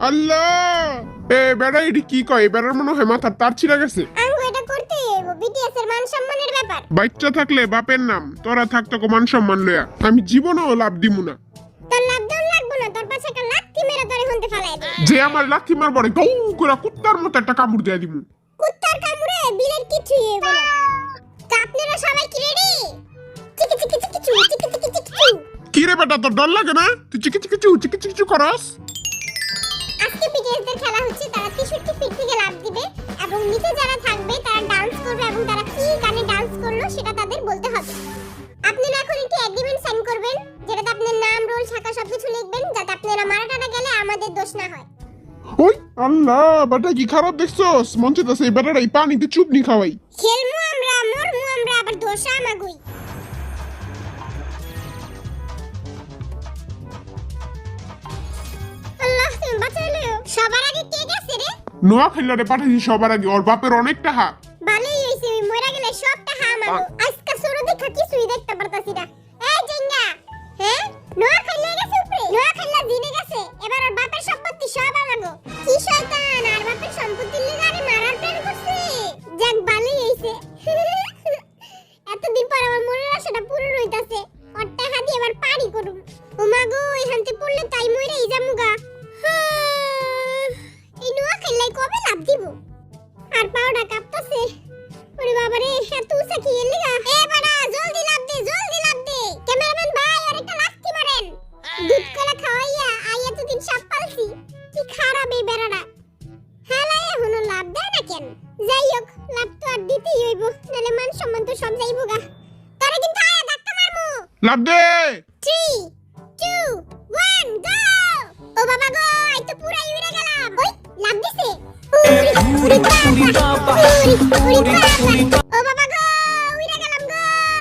আল্লাহ এ বেড়া এডি কি কয় বেড়ার মনে হয় মাথার তার ছিঁড়ে গেছে। আঙ্গু এটা করতে বিটিএস এর মান সম্মানের ব্যাপার। বাচ্চা থাকলে বাপের নাম, তোরা থাকতো মান সম্মান লয়া আমি জীবনও লাভ দিমু না। তোর লাভ দেন লাগবো না, তোর পাশে একটা লাথি মেরে তোরে হন্তে ফেলাই দে। যে আমার লাথি মারবো রে গৌ করে কুত্তার মতো একটা কামড় দিয়ে দিমু। কুত্তার কামড়ে বিলের কিছুই হইব না। তো আপনারা সবাই কি রেডি? চিকি চিকি চিকি চু চিকি চিকি চিকি চু। কি রে বেটা তোর ডর লাগে না? তুই চিকি চিকি চু করস। আজকে বিটিএসদের খেলা হচ্ছে, তারা 63 ফিট থেকে লাফ দিবে এবং নিচে যারা থাকবে তারা ডান্স করবে এবং তারা কি গানে ডান্স করলো সেটা তাদের বলতে হবে। আপনারা এখন একটি এগ্রিমেন্ট সাইন করবেন যেটাতে আপনার নাম, রোল, শাখা সবকিছু লিখবেন যাতে আপনারা মারাটাটা গেলে আমাদের দোষ না হয়। ওই আল্লাহ বেটা কি খারাপ দেখছস? মন চাইতাছে এই বেটাটা এই পানিতে চুপনি খাওয়াই। খেলমু আমরা, মরমু আমরা, আবার দোষা আমাগুই। আল্লাহ তুমি বাঁচাইলো। সবার আগে কে গেছে রে? নোয়া খেলারে পাঠাইছি সবার আগে, ওর বাপের অনেকটা হাত। ভালোই হইছে, ওই মইরা গেলে সবটা আমাগো। আজকে সরো দেখা কিছুই দেখতে পারতাছি না। এই জেঙ্গা, হ্যাঁ নোয়া খেলে গেছে উপরে, নোয়া খেলা জিনে গেছে, এবার ওর বাপের সম্পত্তি সব আমাগো। কি শয়তান, আর বাপের সম্পত্তি লিগারে মারার প্ল্যান করছে। যাক ভালোই হইছে। এতদিন পর আমার মনের আশাটা পূরণ হইতাছে। ওর টাকা দিয়ে এবার পারি করুম। ওমাগো এখানতে পড়লে তাই মইরাই যামুগা। এই নোয়া খেলাই কবে লাভ দিব? আর পাউডা কাঁপতাছে। ওরে বাবা রে, এত উঁচা কি এর লিগা? এ বাড়া জলদি লাভ দে, জলদি লাভ দে। ক্যামেরাম্যান ভাই আর একটা লাথি মারেন। দুধ কলা খাওয়াইয়া আই এতদিন সাপ পালছি। কি খারাপ এই বেড়াটা। হালাই এখনো লাভ দেয় না কেন? যাই হোক, লাভ তো আর দিতেই হইব, নাহলে মান সম্মান তো সব যাইবো গা। তারে কিন্তু আয়া ধাক্কা মারমু। লাভ দে। 3 2 1 গো। ও বাবা গো, এই তো পুরাই উড়ে গেলাম। ওই লাভ দিছে। উড়ি উড়ি বাবা, উড়ি উড়ি বাবা।